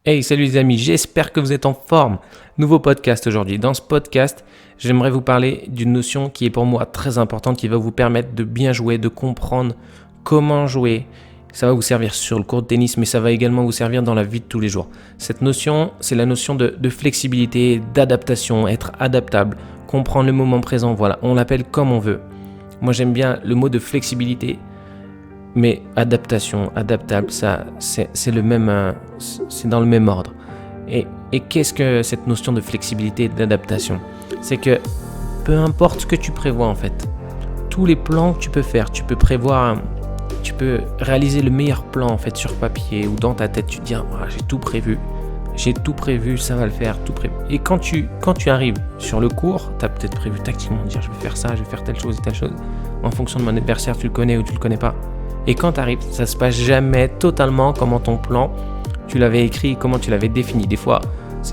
Hey, salut les amis, j'espère que vous êtes en forme. Nouveau podcast aujourd'hui. Dans ce podcast, j'aimerais vous parler d'une notion qui est pour moi très importante, qui va vous permettre de bien jouer, de comprendre comment jouer. Ça va vous servir sur le court de tennis, mais ça va également vous servir dans la vie de tous les jours. Cette notion, c'est la notion de flexibilité, d'adaptation, être adaptable, comprendre le moment présent. Voilà, on l'appelle comme on veut. Moi, j'aime bien le mot de flexibilité. Mais adaptation, adaptable, ça, c'est le même, c'est dans le même ordre. Et qu'est-ce que cette notion de flexibilité et d'adaptation ? C'est que peu importe ce que tu prévois en fait, tous les plans que tu peux faire, tu peux prévoir, tu peux réaliser le meilleur plan en fait sur papier ou dans ta tête, tu te dis j'ai tout prévu, ça va le faire, tout prévu. Et quand tu arrives sur le cours, tu as peut-être prévu tactiquement de dire je vais faire ça, je vais faire telle chose et telle chose. En fonction de mon adversaire, tu le connais ou tu le connais pas. Et quand tu arrives, ça se passe jamais totalement comme ton plan, tu l'avais écrit, comment tu l'avais défini. Des fois,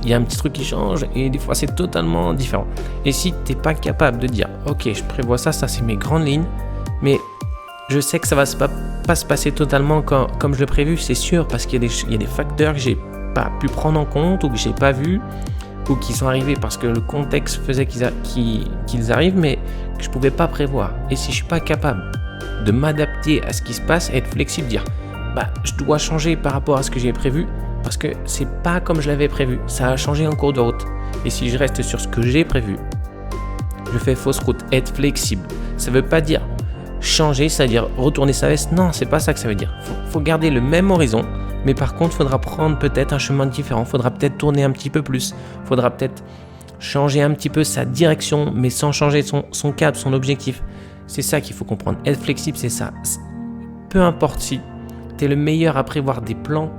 il y a un petit truc qui change et des fois, c'est totalement différent. Et si tu n'es pas capable de dire, ok, je prévois ça c'est mes grandes lignes, mais je sais que ça va pas se passer totalement comme je l'ai prévu, c'est sûr, parce qu'il y a des facteurs que j'ai pas pu prendre en compte ou que j'ai pas vu ou qui sont arrivés parce que le contexte faisait qu'ils arrivent, mais que je pouvais pas prévoir. Et si je suis pas capable de m'adapter à ce qui se passe, être flexible, dire je dois changer par rapport à ce que j'ai prévu parce que c'est pas comme je l'avais prévu, ça a changé en cours de route. Et si je reste sur ce que j'ai prévu, je fais fausse route. Être flexible, ça veut pas dire changer, c'est-à-dire retourner sa veste. Non, c'est pas ça que ça veut dire. Faut garder le même horizon, mais par contre, faudra prendre peut-être un chemin différent, faudra peut-être tourner un petit peu plus, faudra peut-être changer un petit peu sa direction, mais sans changer son cadre, son objectif. C'est ça qu'il faut comprendre. Être flexible, c'est ça. Peu importe si tu es le meilleur à prévoir des plans.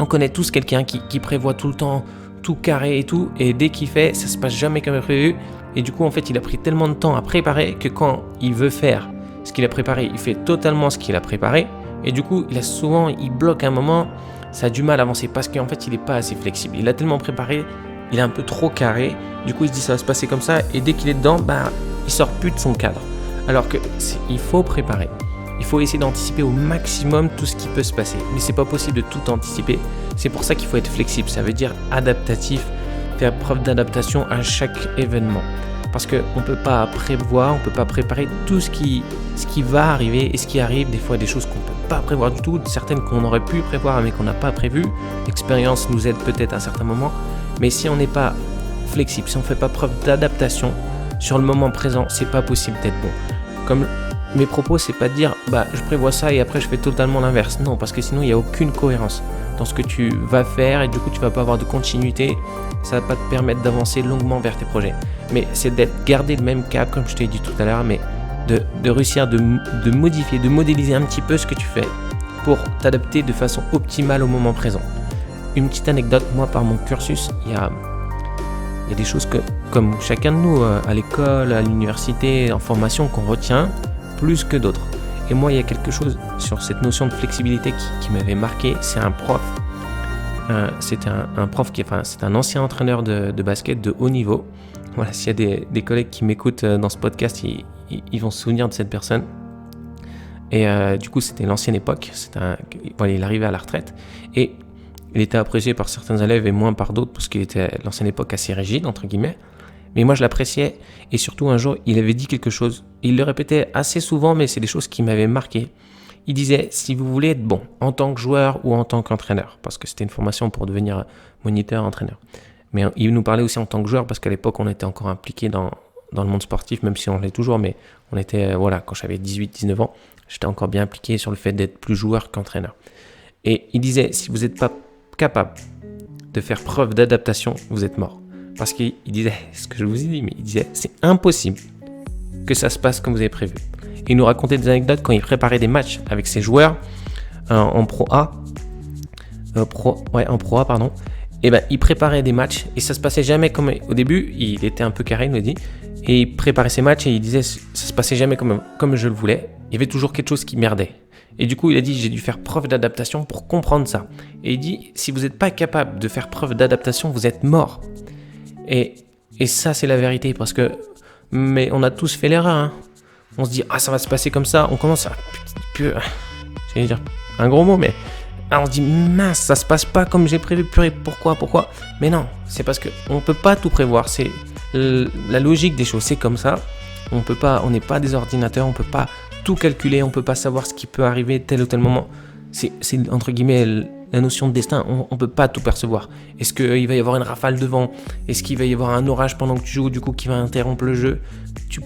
On connaît tous quelqu'un qui prévoit tout le temps, tout carré et tout. Et dès qu'il fait, ça se passe jamais comme prévu. Et du coup, en fait, il a pris tellement de temps à préparer que quand il veut faire ce qu'il a préparé, il fait totalement ce qu'il a préparé. Et du coup, il bloque un moment. Ça a du mal à avancer parce qu'en fait, il n'est pas assez flexible. Il a tellement préparé, il est un peu trop carré. Du coup, il se dit ça va se passer comme ça. Et dès qu'il est dedans, il sort plus de son cadre. Alors qu'il faut préparer. Il faut essayer d'anticiper au maximum tout ce qui peut se passer. Mais c'est pas possible de tout anticiper. C'est pour ça qu'il faut être flexible. Ça veut dire adaptatif, faire preuve d'adaptation à chaque événement. Parce qu'on ne peut pas prévoir, on ne peut pas préparer tout ce qui va arriver et ce qui arrive. Des fois, des choses qu'on ne peut pas prévoir du tout, certaines qu'on aurait pu prévoir mais qu'on n'a pas prévues. L'expérience nous aide peut-être à un certain moment. Mais si on n'est pas flexible, si on ne fait pas preuve d'adaptation, sur le moment présent, c'est pas possible d'être bon. Comme mes propos, c'est pas de dire je prévois ça et après je fais totalement l'inverse. Non, parce que sinon il n'y a aucune cohérence dans ce que tu vas faire et du coup tu vas pas avoir de continuité. Ça va pas te permettre d'avancer longuement vers tes projets. Mais c'est garder le même cap comme je t'ai dit tout à l'heure, mais de réussir de modifier, de modéliser un petit peu ce que tu fais pour t'adapter de façon optimale au moment présent. Une petite anecdote, moi par mon cursus, il y a des choses que, comme chacun de nous, à l'école, à l'université, en formation, qu'on retient plus que d'autres. Et moi, il y a quelque chose sur cette notion de flexibilité qui m'avait marqué. C'est un prof. C'est un prof c'est un ancien entraîneur de basket de haut niveau. Voilà, s'il y a des collègues qui m'écoutent dans ce podcast, ils vont se souvenir de cette personne. Et du coup, c'était l'ancienne époque. Il arrivait à la retraite. Et il était apprécié par certains élèves et moins par d'autres parce qu'il était à l'ancienne époque assez rigide, entre guillemets. Mais moi, je l'appréciais. Et surtout, un jour, il avait dit quelque chose. Il le répétait assez souvent, mais c'est des choses qui m'avaient marqué. Il disait, si vous voulez être bon en tant que joueur ou en tant qu'entraîneur, parce que c'était une formation pour devenir moniteur, entraîneur. Mais il nous parlait aussi en tant que joueur, parce qu'à l'époque, on était encore impliqué dans le monde sportif, même si on l'est toujours. Mais on était, quand j'avais 18-19 ans, j'étais encore bien impliqué sur le fait d'être plus joueur qu'entraîneur. Et il disait, si vous n'êtes pas capable de faire preuve d'adaptation, vous êtes mort. Parce qu'il disait, ce que je vous ai dit, mais il disait, c'est impossible que ça se passe comme vous avez prévu. Et il nous racontait des anecdotes quand il préparait des matchs avec ses joueurs en Pro A. En Pro A, pardon. Et il préparait des matchs et ça se passait jamais comme au début. Il était un peu carré, il me dit, et il préparait ses matchs et il disait, ça se passait jamais comme je le voulais. Il y avait toujours quelque chose qui merdait. Et du coup, il a dit, j'ai dû faire preuve d'adaptation pour comprendre ça. Et il dit, si vous n'êtes pas capable de faire preuve d'adaptation, vous êtes mort. Et ça, c'est la vérité, parce que, mais on a tous fait l'erreur, hein. On se dit, ça va se passer comme ça. On commence à, j'allais dire un gros mot, mais Alors on se dit mince, ça se passe pas comme j'ai prévu, purée, pourquoi? Mais non, c'est parce qu'on peut pas tout prévoir, c'est la logique des choses, c'est comme ça. On n'est pas des ordinateurs, on peut pas tout calculer, on peut pas savoir ce qui peut arriver tel ou tel moment. C'est entre guillemets la notion de destin, on peut pas tout percevoir. Est-ce qu'il va y avoir une rafale de vent? Est-ce qu'il va y avoir un orage pendant que tu joues, du coup qui va interrompre le jeu?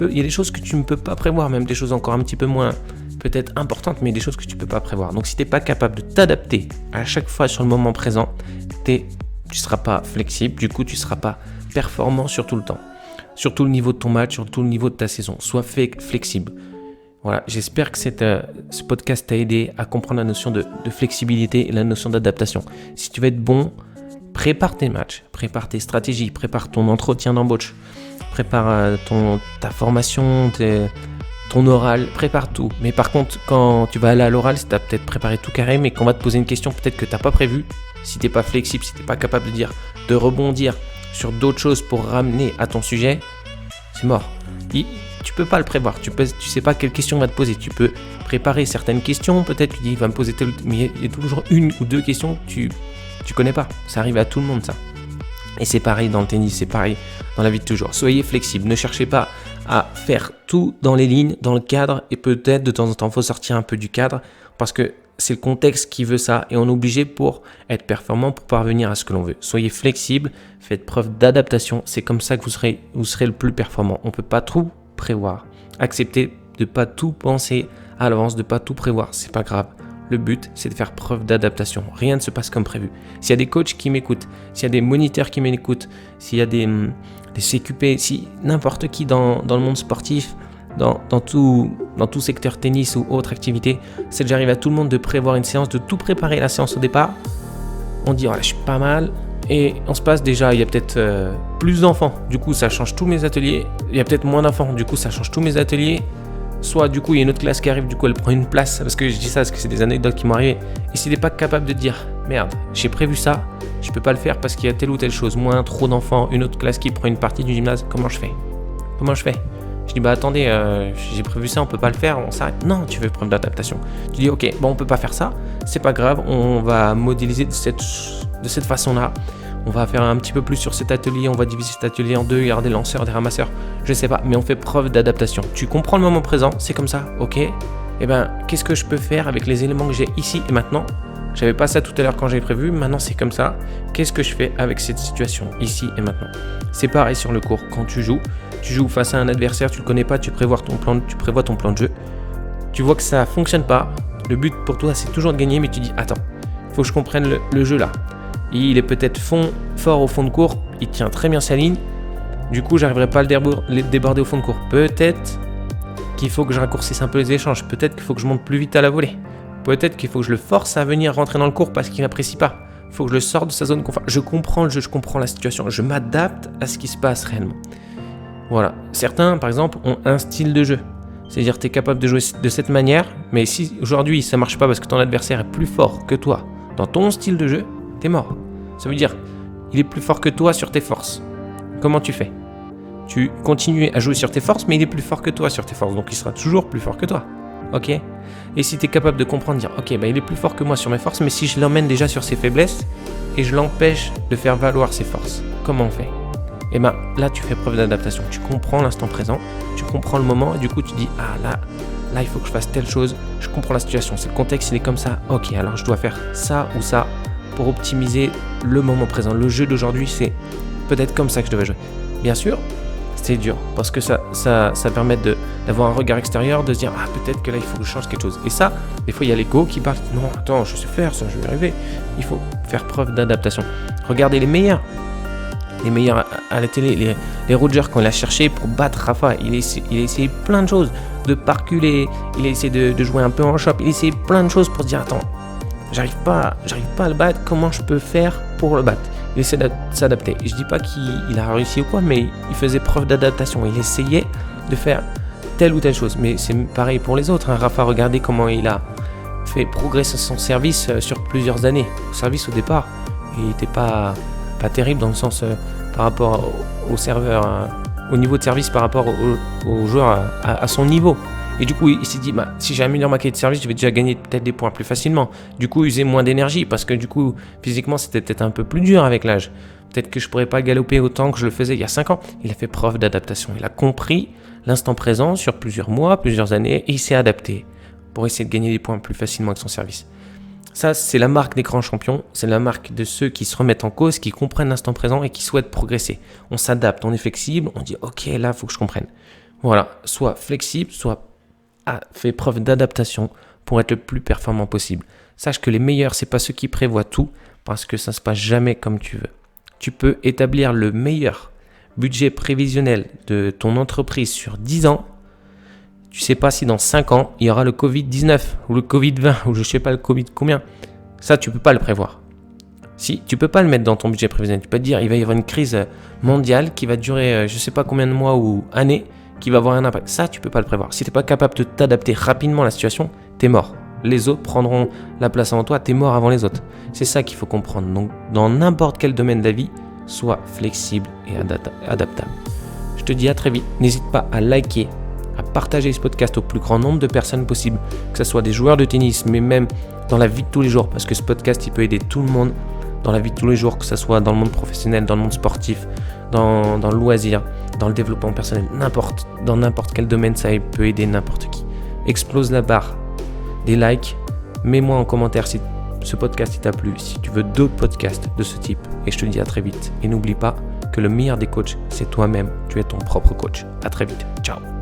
Il y a des choses que tu ne peux pas prévoir, même des choses encore un petit peu moins peut-être importantes, mais des choses que tu peux pas prévoir. Donc si tu n'es pas capable de t'adapter à chaque fois sur le moment présent, tu seras pas flexible, du coup tu seras pas performant sur tout le temps, sur tout le niveau de ton match, sur tout le niveau de ta saison. Sois flexible. Voilà, j'espère que ce podcast t'a aidé à comprendre la notion de flexibilité et la notion d'adaptation. Si tu veux être bon, prépare tes matchs, prépare tes stratégies, prépare ton entretien d'embauche, prépare ta formation, ton oral, prépare tout. Mais par contre, quand tu vas aller à l'oral, si tu as peut-être préparé tout carré, mais qu'on va te poser une question peut-être que tu n'as pas prévue, si tu n'es pas flexible, si tu n'es pas capable de rebondir sur d'autres choses pour ramener à ton sujet, c'est mort. Tu peux pas le prévoir, tu sais pas quelle question on va te poser. Tu peux préparer certaines questions, peut-être tu dis il va me poser mais il y a toujours une ou deux questions que tu connais pas. Ça arrive à tout le monde ça. Et c'est pareil dans le tennis, c'est pareil dans la vie de toujours. Soyez flexible, ne cherchez pas à faire tout dans les lignes, dans le cadre, et peut-être de temps en temps, il faut sortir un peu du cadre parce que c'est le contexte qui veut ça et on est obligé pour être performant, pour parvenir à ce que l'on veut. Soyez flexible, faites preuve d'adaptation, c'est comme ça que vous serez le plus performant. On ne peut pas tout prévoir. Acceptez de ne pas tout penser à l'avance, de ne pas tout prévoir, c'est pas grave. Le but, c'est de faire preuve d'adaptation. Rien ne se passe comme prévu. S'il y a des coachs qui m'écoutent, s'il y a des moniteurs qui m'écoutent, s'il y a des CQP, si n'importe qui dans le monde sportif, dans tout secteur tennis ou autre activité, c'est déjà arrivé à tout le monde de prévoir une séance, de tout préparer la séance au départ. On dit, voilà, je suis pas mal. Et on se passe déjà, il y a peut-être plus d'enfants, du coup ça change tous mes ateliers. Il y a peut-être moins d'enfants, du coup ça change tous mes ateliers. Soit du coup il y a une autre classe qui arrive, du coup elle prend une place. Parce que je dis ça parce que c'est des anecdotes qui m'ont arrivé. Et si t'es pas capable de dire, merde, j'ai prévu ça, je peux pas le faire parce qu'il y a telle ou telle chose. Moins trop d'enfants, une autre classe qui prend une partie du gymnase, comment je fais? Je dis, bah attendez, j'ai prévu ça, on peut pas le faire, on s'arrête. Non, tu veux preuve d'adaptation. Tu dis, ok, bon on peut pas faire ça, c'est pas grave, on va modéliser de cette façon-là. On va faire un petit peu plus sur cet atelier, on va diviser cet atelier en deux, il y aura des lanceurs, des ramasseurs, je sais pas, mais on fait preuve d'adaptation. Tu comprends le moment présent, c'est comme ça, ok? Eh ben, qu'est-ce que je peux faire avec les éléments que j'ai ici et maintenant? J'avais pas ça tout à l'heure quand j'ai prévu, maintenant c'est comme ça. Qu'est-ce que je fais avec cette situation ici et maintenant? C'est pareil sur le court, quand tu joues face à un adversaire, tu le connais pas, tu prévois ton plan de jeu. Tu vois que ça fonctionne pas, le but pour toi c'est toujours de gagner, mais tu dis, attends, faut que je comprenne le jeu là. Il est peut-être fort au fond de court, il tient très bien sa ligne, du coup j'arriverai pas à le déborder au fond de court. Peut-être qu'il faut que je raccourcisse un peu les échanges, peut-être qu'il faut que je monte plus vite à la volée, peut-être qu'il faut que je le force à venir rentrer dans le court parce qu'il n'apprécie pas, il faut que je le sorte de sa zone de confort. Je comprends le jeu, je comprends la situation, je m'adapte à ce qui se passe réellement. Voilà, certains par exemple ont un style de jeu, c'est-à-dire que tu es capable de jouer de cette manière, mais si aujourd'hui ça marche pas parce que ton adversaire est plus fort que toi dans ton style de jeu, t'es mort. Ça veut dire, il est plus fort que toi sur tes forces. Comment tu fais? Tu continues à jouer sur tes forces, mais il est plus fort que toi sur tes forces, donc il sera toujours plus fort que toi. Ok? Et si tu es capable de comprendre, dire, ok, bah il est plus fort que moi sur mes forces, mais si je l'emmène déjà sur ses faiblesses et je l'empêche de faire valoir ses forces, comment on fait? Et ben là, tu fais preuve d'adaptation. Tu comprends l'instant présent, tu comprends le moment, et du coup, tu dis, ah là, il faut que je fasse telle chose, je comprends la situation, c'est le contexte, il est comme ça, ok, alors je dois faire ça ou ça pour optimiser le moment présent. Le jeu d'aujourd'hui, c'est peut-être comme ça que je devais jouer. Bien sûr, c'est dur, parce que ça permet d'avoir un regard extérieur, de se dire, ah peut-être que là, il faut que je change quelque chose. Et ça, des fois, il y a l'ego qui parle, non, attends, je sais faire ça, je vais y arriver. Il faut faire preuve d'adaptation. Regardez les meilleurs à la télé, les Roger, quand il a cherché pour battre Rafa, il a essayé plein de choses, de parculer, il a essayé de jouer un peu en shop, il a essayé plein de choses pour se dire, attends, j'arrive pas à le battre, comment je peux faire pour le battre? Il essaie de s'adapter. Je dis pas qu'il a réussi ou quoi, mais il faisait preuve d'adaptation, il essayait de faire telle ou telle chose. Mais c'est pareil pour les autres, hein. Rafa, regardez comment il a fait progresser son service sur plusieurs années. Au service au départ, il n'était pas terrible dans le sens par rapport au serveur, au niveau de service par rapport aux joueurs à son niveau. Et du coup, il s'est dit, si j'améliore ma qualité de service, je vais déjà gagner peut-être des points plus facilement. Du coup, user moins d'énergie parce que du coup, physiquement, c'était peut-être un peu plus dur avec l'âge. Peut-être que je pourrais pas galoper autant que je le faisais il y a 5 ans. Il a fait preuve d'adaptation. Il a compris l'instant présent sur plusieurs mois, plusieurs années et il s'est adapté pour essayer de gagner des points plus facilement avec son service. Ça, c'est la marque des grands champions. C'est la marque de ceux qui se remettent en cause, qui comprennent l'instant présent et qui souhaitent progresser. On s'adapte, on est flexible, on dit « Ok, là, il faut que je comprenne ». Voilà, soit flexible, soit fait preuve d'adaptation pour être le plus performant possible. Sache que les meilleurs, c'est pas ceux qui prévoient tout parce que ça ne se passe jamais comme tu veux. Tu peux établir le meilleur budget prévisionnel de ton entreprise sur 10 ans. Tu sais pas si dans 5 ans, il y aura le Covid-19 ou le Covid-20 ou je sais pas le Covid combien. Ça, tu peux pas le prévoir. Si, tu peux pas le mettre dans ton budget prévisionnel. Tu peux te dire, il va y avoir une crise mondiale qui va durer je sais pas combien de mois ou années, qui va avoir un impact. Ça, tu peux pas le prévoir. Si tu n'es pas capable de t'adapter rapidement à la situation, tu es mort. Les autres prendront la place avant toi, tu es mort avant les autres. C'est ça qu'il faut comprendre. Donc, dans n'importe quel domaine de la vie, sois flexible et adaptable. Je te dis à très vite. N'hésite pas à liker, à partager ce podcast au plus grand nombre de personnes possible, que ce soit des joueurs de tennis, mais même dans la vie de tous les jours, parce que ce podcast, il peut aider tout le monde dans la vie de tous les jours, que ce soit dans le monde professionnel, dans le monde sportif, dans le loisir, dans le développement personnel, dans n'importe quel domaine, ça peut aider n'importe qui. Explose la barre des likes, mets-moi en commentaire si ce podcast t'a plu, si tu veux d'autres podcasts de ce type, et je te dis à très vite. Et n'oublie pas que le meilleur des coachs, c'est toi-même, tu es ton propre coach. À très vite, ciao.